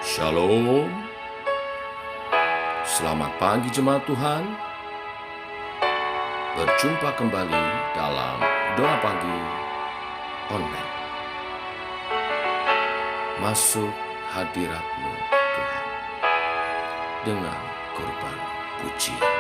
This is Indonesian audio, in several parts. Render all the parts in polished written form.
Shalom, selamat pagi jemaat Tuhan. Berjumpa kembali dalam Doa Pagi Online. Masuk hadirat-Mu Tuhan dengan korban pujian.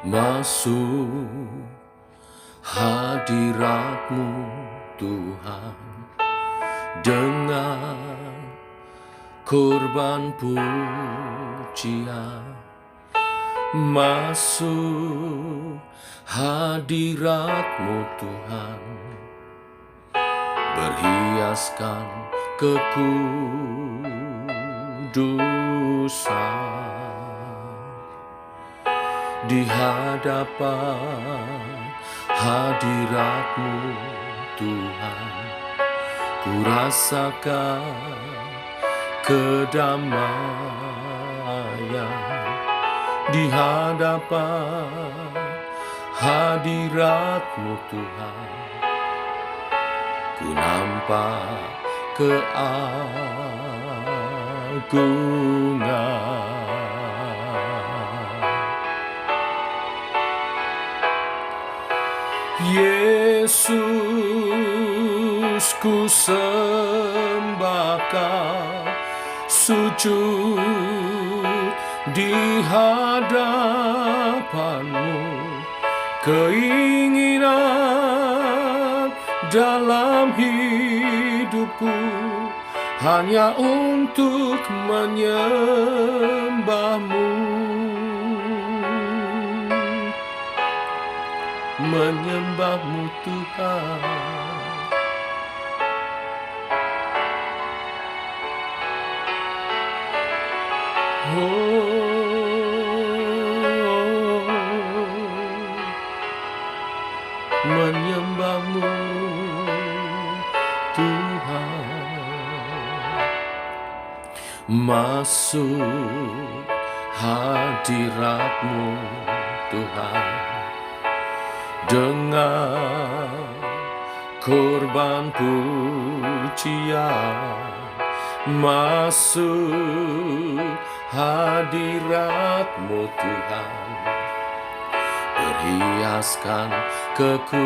Masuk hadirat-Mu Tuhan dengan korban pujian. Masuk hadirat-Mu Tuhan, berhiaskan kekudusan. Di hadapan hadirat-Mu Tuhan, ku rasakan kedamaian. Di hadapan hadirat-Mu Tuhan, ku nampak keagungan. Yesus, ku sembahkan, sujud di hadapan-Mu. Keinginan dalam hidupku hanya untuk menyembah-Mu. Menyembah-Mu Tuhan. Menyembah-Mu Tuhan. Masuk hadirat-Mu Tuhan dengan korban pujian. Masuk hadirat-Mu Tuhan, berhiaskan kekudusan.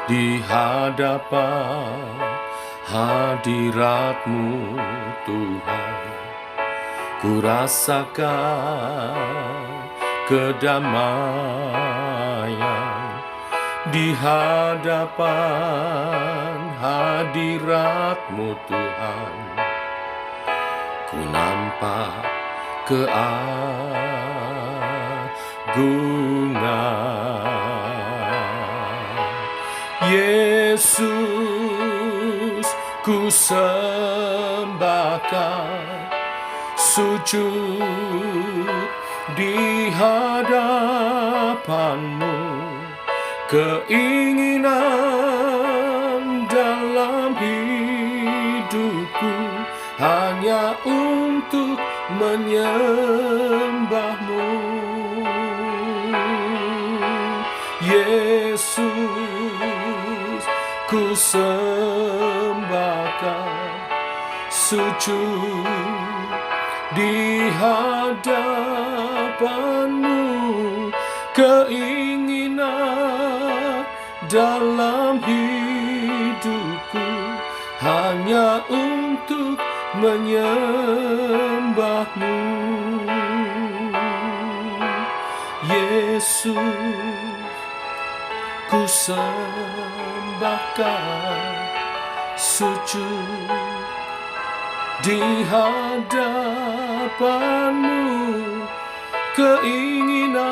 Di hadapan hadirat-Mu Tuhan, ku rasakan kedamaian. Di hadapan hadirat-Mu Tuhan, ku nampak keagungan. Yesus, ku sembahkan, sujud di hadapan-Mu. Keinginan dalam hidupku hanya untuk menyembah-Mu. Yesus, ku sembahkan, sujud di hadapan-Mu. Keinginan dalam hidupku hanya untuk menyembah-Mu. Yesus, ku sembahkan, sujud di hadapan-Mu. Keinginan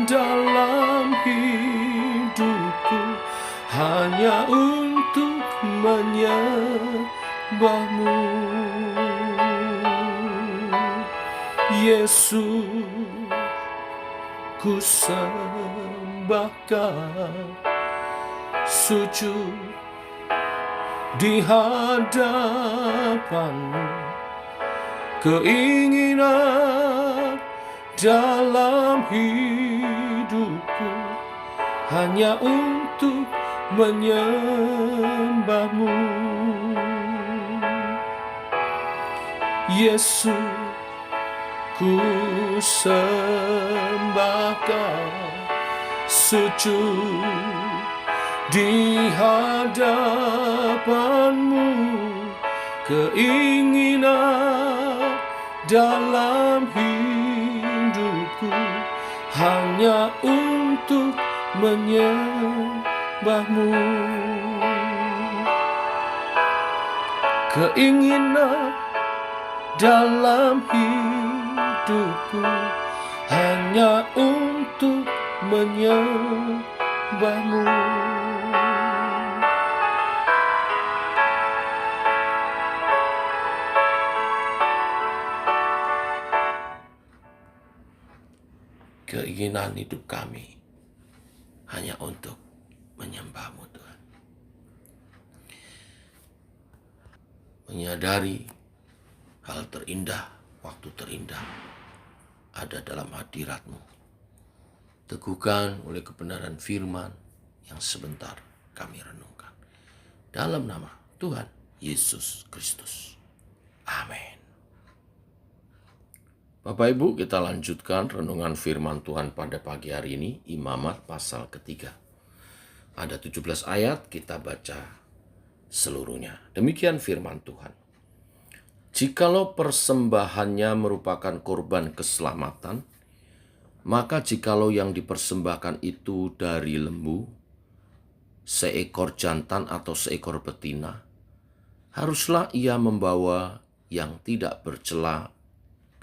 dalam hidupku hanya untuk menyembah-Mu. Yesus, ku sembahkan, sujud di hadapan-Mu. Keinginan dalam hidupku hanya untuk menyembahmu. Yesus, ku sembah Kau, sujud di hadapan-Mu, keinginan dalam hidupku hanya untuk menyembah-Mu. Keinginan dalam hidupku hanya untuk menyembah-Mu. Keinginan hidup kami hanya untuk menyembah-Mu, Tuhan. Menyadari hal terindah, waktu terindah ada dalam hadirat-Mu. Teguhkan oleh kebenaran firman yang sebentar kami renungkan. Dalam nama Tuhan Yesus Kristus. Amin. Bapak Ibu, kita lanjutkan renungan firman Tuhan pada pagi hari ini, Imamat pasal ketiga. Ada 17 ayat, kita baca seluruhnya. Demikian firman Tuhan. Jikalau persembahannya merupakan korban keselamatan, maka jikalau yang dipersembahkan itu dari lembu, seekor jantan atau seekor betina, haruslah ia membawa yang tidak bercela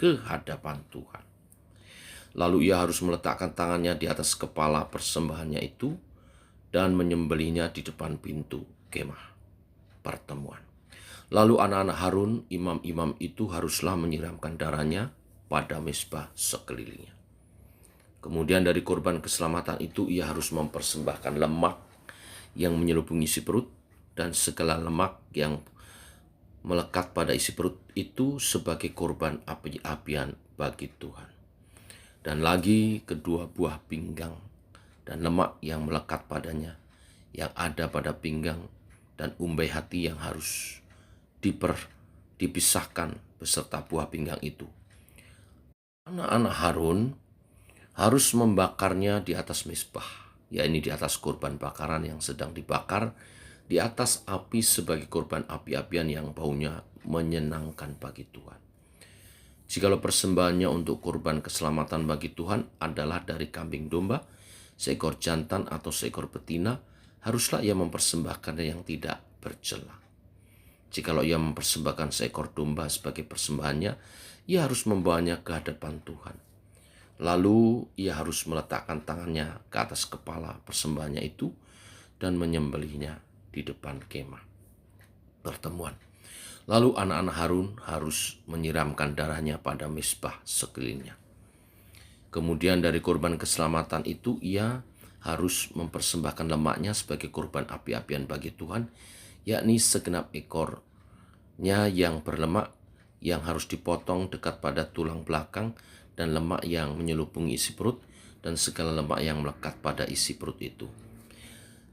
ke hadapan Tuhan. Lalu ia harus meletakkan tangannya di atas kepala persembahannya itu dan menyembelihnya di depan pintu kemah pertemuan. Lalu anak-anak Harun, imam-imam itu haruslah menyiramkan darahnya pada mezbah sekelilingnya. Kemudian dari korban keselamatan itu ia harus mempersembahkan lemak yang menyelubungi isi perut dan segala lemak yang melekat pada isi perut itu sebagai korban api-apian bagi Tuhan. Dan lagi kedua buah pinggang dan lemak yang melekat padanya yang ada pada pinggang dan umbai hati yang harus dipisahkan beserta buah pinggang itu. Anak-anak Harun harus membakarnya di atas mezbah, yakni di atas korban bakaran yang sedang dibakar di atas api sebagai korban api-apian yang baunya menyenangkan bagi Tuhan. Jikalau persembahannya untuk korban keselamatan bagi Tuhan adalah dari kambing domba, seekor jantan atau seekor betina, haruslah ia mempersembahkannya yang tidak bercela. Jikalau ia mempersembahkan seekor domba sebagai persembahannya, ia harus membawanya ke hadapan Tuhan. Lalu ia harus meletakkan tangannya ke atas kepala persembahannya itu dan menyembelihnya di depan kemah pertemuan. Lalu anak-anak Harun harus menyiramkan darahnya pada mezbah sekelilingnya. Kemudian dari korban keselamatan itu ia harus mempersembahkan lemaknya sebagai korban api-apian bagi Tuhan, yakni segenap ekornya yang berlemak yang harus dipotong dekat pada tulang belakang dan lemak yang menyelubungi isi perut dan segala lemak yang melekat pada isi perut itu.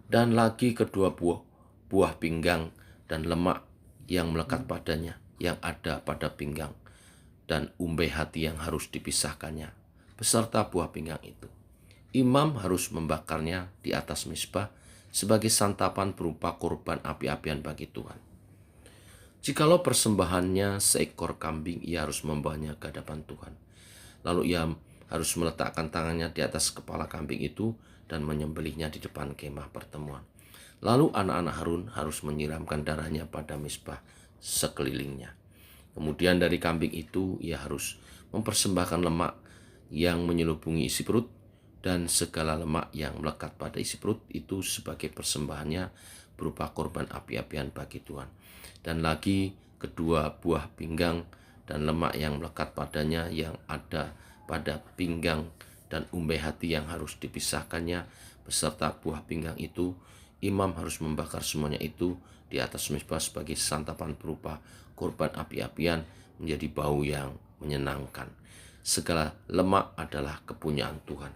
Dan lagi kedua buah pinggang dan lemak yang melekat padanya yang ada pada pinggang dan umbai hati yang harus dipisahkannya beserta buah pinggang itu. Imam harus membakarnya di atas mezbah sebagai santapan berupa korban api-apian bagi Tuhan. Jikalau persembahannya seekor kambing, ia harus membawanya ke hadapan Tuhan. Lalu ia harus meletakkan tangannya di atas kepala kambing itu dan menyembelihnya di depan kemah pertemuan. Lalu anak-anak Harun harus menyiramkan darahnya pada mezbah sekelilingnya. Kemudian dari kambing itu ia harus mempersembahkan lemak yang menyelubungi isi perut dan segala lemak yang melekat pada isi perut itu sebagai persembahannya berupa korban api-apian bagi Tuhan. Dan lagi kedua buah pinggang dan lemak yang melekat padanya yang ada pada pinggang dan umbai hati yang harus dipisahkannya beserta buah pinggang itu. Imam harus membakar semuanya itu di atas mezbah sebagai santapan berupa korban api-apian menjadi bau yang menyenangkan. segala lemak adalah kepunyaan Tuhan.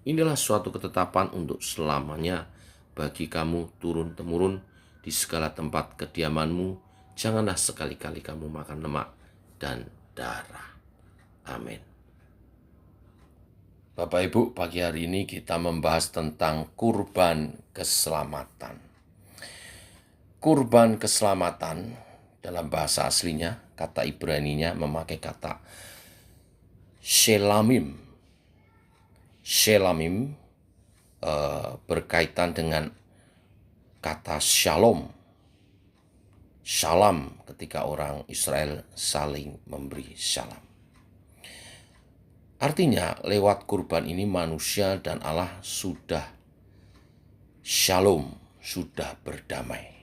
Inilah suatu ketetapan untuk selamanya bagi kamu turun-temurun di segala tempat kediamanmu. Janganlah sekali-kali kamu makan lemak dan darah. Amin. Bapak Ibu, pagi hari ini kita membahas tentang kurban keselamatan. Kurban keselamatan dalam bahasa aslinya, kata Ibraninya memakai kata shelamim. Shelamim berkaitan dengan kata shalom. Shalom ketika orang Israel saling memberi shalom. Artinya lewat kurban ini manusia dan Allah sudah shalom, sudah berdamai.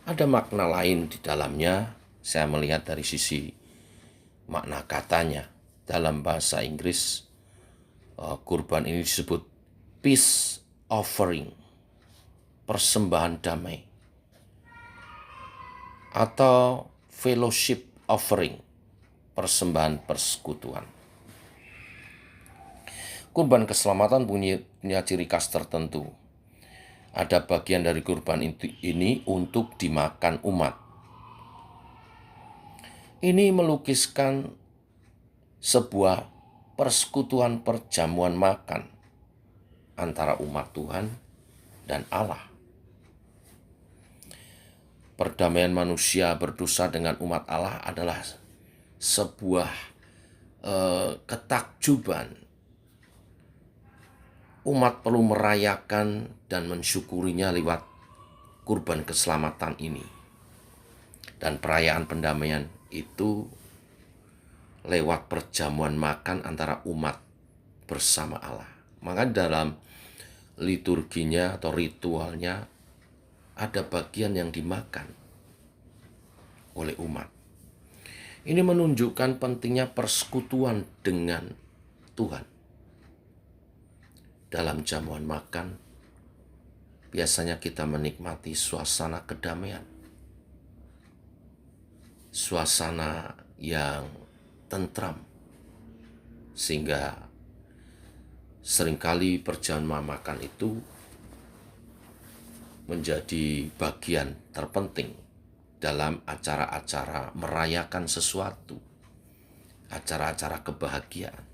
Ada makna lain di dalamnya, saya melihat dari sisi makna katanya. Dalam bahasa Inggris, kurban ini disebut peace offering, persembahan damai, atau fellowship offering, persembahan persekutuan. Kurban keselamatan punya ciri khas tertentu. Ada bagian dari kurban ini untuk dimakan umat. Ini melukiskan sebuah persekutuan perjamuan makan antara umat Tuhan dan Allah. Perdamaian manusia berdosa dengan umat Allah adalah sebuah ketakjuban. Umat perlu merayakan dan mensyukurinya lewat kurban keselamatan ini. Dan perayaan pendamaian itu lewat perjamuan makan antara umat bersama Allah. Maka dalam liturginya atau ritualnya ada bagian yang dimakan oleh umat. Ini menunjukkan pentingnya persekutuan dengan Tuhan. Dalam jamuan makan, biasanya kita menikmati suasana kedamaian. Suasana yang tentram. Sehingga seringkali perjamuan makan itu menjadi bagian terpenting dalam acara-acara merayakan sesuatu, acara-acara kebahagiaan.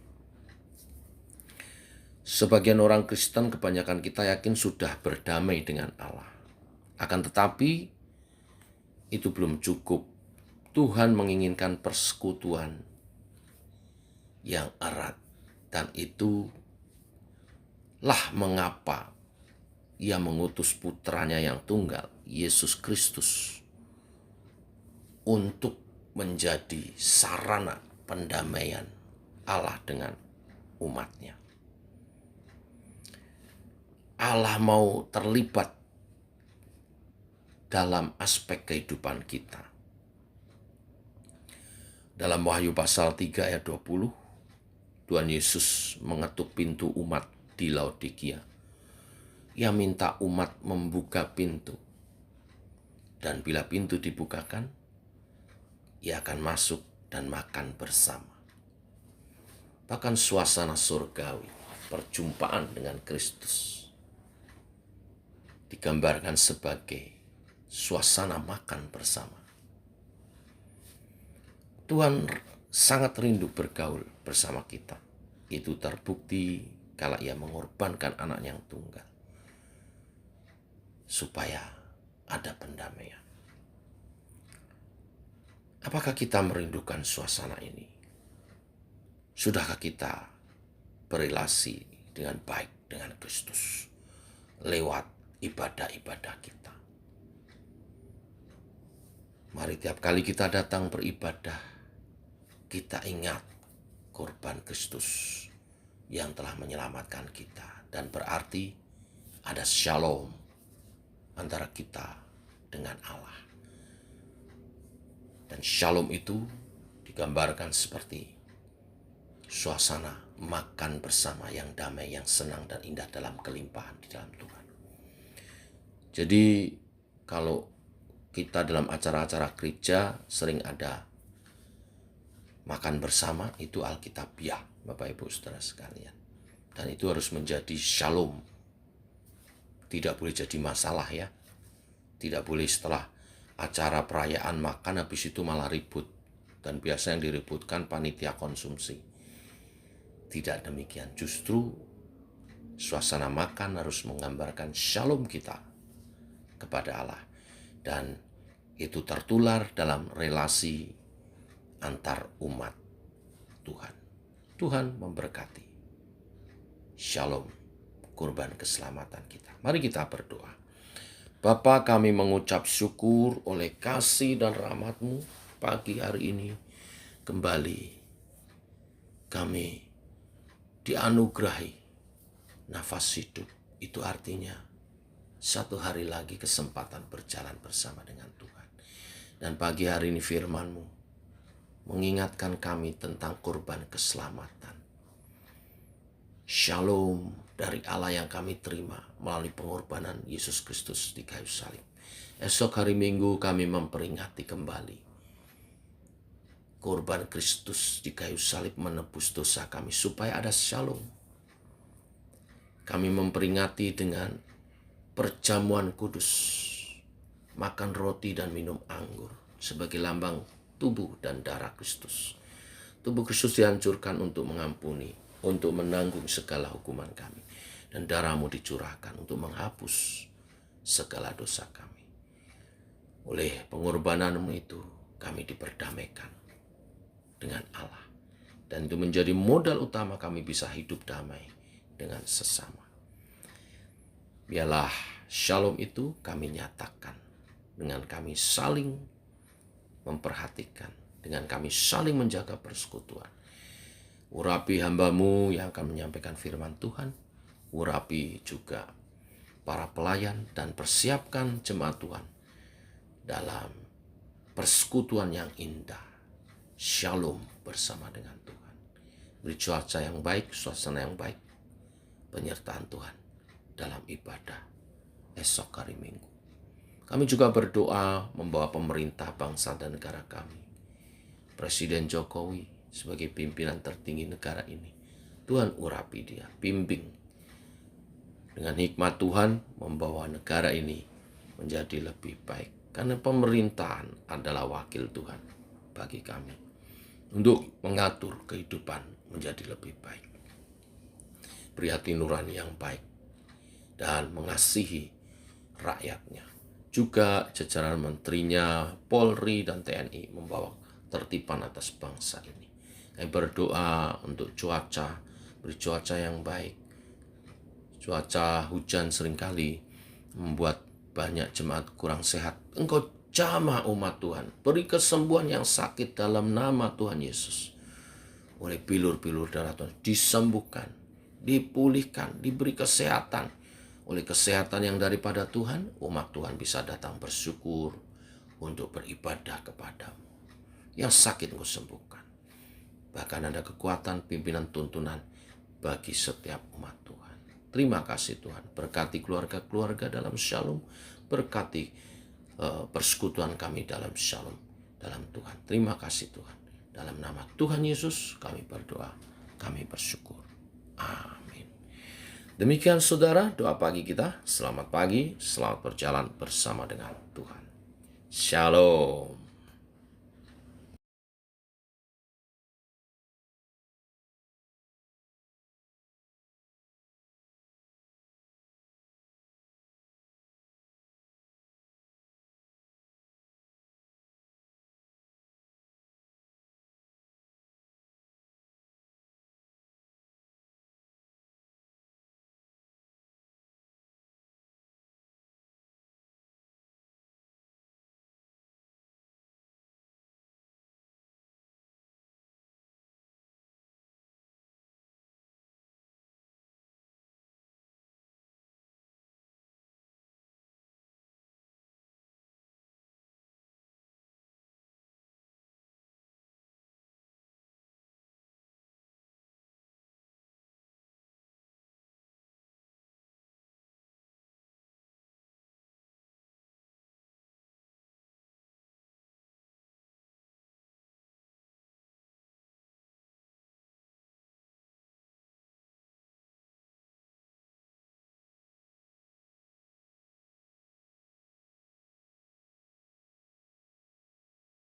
Sebagian orang Kristen, kebanyakan kita yakin sudah berdamai dengan Allah. Akan tetapi, itu belum cukup. Tuhan menginginkan persekutuan yang erat. Dan itulah mengapa Ia mengutus putranya yang tunggal, Yesus Kristus, untuk menjadi sarana pendamaian Allah dengan umatnya. Allah mau terlibat dalam aspek kehidupan kita. Dalam Wahyu pasal 3 ayat 20, Tuhan Yesus mengetuk pintu umat di Laodikia. Ia minta umat membuka pintu. Dan bila pintu dibukakan, Ia akan masuk dan makan bersama. Bahkan suasana surgawi, perjumpaan dengan Kristus, digambarkan sebagai suasana makan bersama. Tuhan sangat rindu bergaul bersama kita. Itu terbukti kala Ia mengorbankan anak yang tunggal, supaya ada pendamaian. Apakah kita merindukan suasana ini? Sudahkah kita berelasi dengan baik dengan Kristus lewat ibadah-ibadah kita? Mari tiap kali kita datang beribadah, kita ingat korban Kristus yang telah menyelamatkan kita. Dan berarti ada shalom antara kita dengan Allah. Dan shalom itu digambarkan seperti suasana makan bersama yang damai, yang senang dan indah dalam kelimpahan di dalam Tuhan. Jadi kalau kita dalam acara-acara gereja sering ada Makan bersama itu alkitabiah, Bapak Ibu Saudara sekalian. Dan itu harus menjadi shalom. Tidak boleh jadi masalah ya. Tidak boleh setelah acara perayaan makan habis itu malah ribut. Dan biasa yang diributkan panitia konsumsi. Tidak demikian. Justru suasana makan harus menggambarkan shalom kita kepada Allah. Dan itu tertular dalam relasi antar umat Tuhan. Tuhan memberkati. Shalom, kurban keselamatan kita. Mari kita berdoa. Bapa, kami mengucap syukur oleh kasih dan rahmat-Mu pagi hari ini. Kembali kami dianugerahi nafas hidup. Itu artinya satu hari lagi kesempatan berjalan bersama dengan Tuhan. Dan pagi hari ini firman-Mu mengingatkan kami tentang kurban keselamatan. Shalom dari Allah yang kami terima melalui pengorbanan Yesus Kristus di kayu salib. Esok hari Minggu kami memperingati kembali korban Kristus di kayu salib menebus dosa kami supaya ada shalom. Kami memperingati dengan perjamuan kudus, makan roti dan minum anggur sebagai lambang tubuh dan darah Kristus. Tubuh Kristus dihancurkan untuk mengampuni, untuk menanggung segala hukuman kami. Dan darah-Mu dicurahkan untuk menghapus segala dosa kami. Oleh pengorbanan-Mu itu, kami diperdamaikan dengan Allah. Dan itu menjadi modal utama kami bisa hidup damai dengan sesama. Biarlah shalom itu kami nyatakan dengan kami saling memperhatikan, dengan kami saling menjaga persekutuan. Urapi hamba-Mu yang akan menyampaikan firman Tuhan, urapi juga para pelayan dan persiapkan jemaat Tuhan dalam persekutuan yang indah. Shalom bersama dengan Tuhan. Beri cuaca yang baik, suasana yang baik, penyertaan Tuhan dalam ibadah esok hari Minggu. Kami juga berdoa membawa pemerintah bangsa dan negara kami. Presiden Jokowi sebagai pimpinan tertinggi negara ini. Tuhan urapi dia, bimbing. Dengan hikmat Tuhan membawa negara ini menjadi lebih baik. Karena pemerintahan adalah wakil Tuhan bagi kami. Untuk mengatur kehidupan menjadi lebih baik. Beri hati nurani yang baik. Dan mengasihi rakyatnya. Juga jajaran menterinya, Polri dan TNI membawa tertiban atas bangsa ini. Kami berdoa untuk cuaca, beri cuaca yang baik. Cuaca hujan seringkali membuat banyak jemaat kurang sehat. Engkau jamah umat Tuhan, beri kesembuhan yang sakit dalam nama Tuhan Yesus. Oleh bilur-bilur darah Tuhan, disembuhkan, dipulihkan, diberi kesehatan. Oleh kesehatan yang daripada Tuhan, umat Tuhan bisa datang bersyukur untuk beribadah kepadamu. Yang sakit Engkau sembuhkan. Bahkan ada kekuatan pimpinan tuntunan bagi setiap umat Tuhan. Terima kasih Tuhan. Berkati keluarga-keluarga dalam shalom. Berkati persekutuan kami dalam shalom dalam Tuhan. Terima kasih Tuhan. Dalam nama Tuhan Yesus kami berdoa. Kami bersyukur. Amin. Demikian saudara doa pagi kita. Selamat pagi, selamat berjalan bersama dengan Tuhan. Shalom.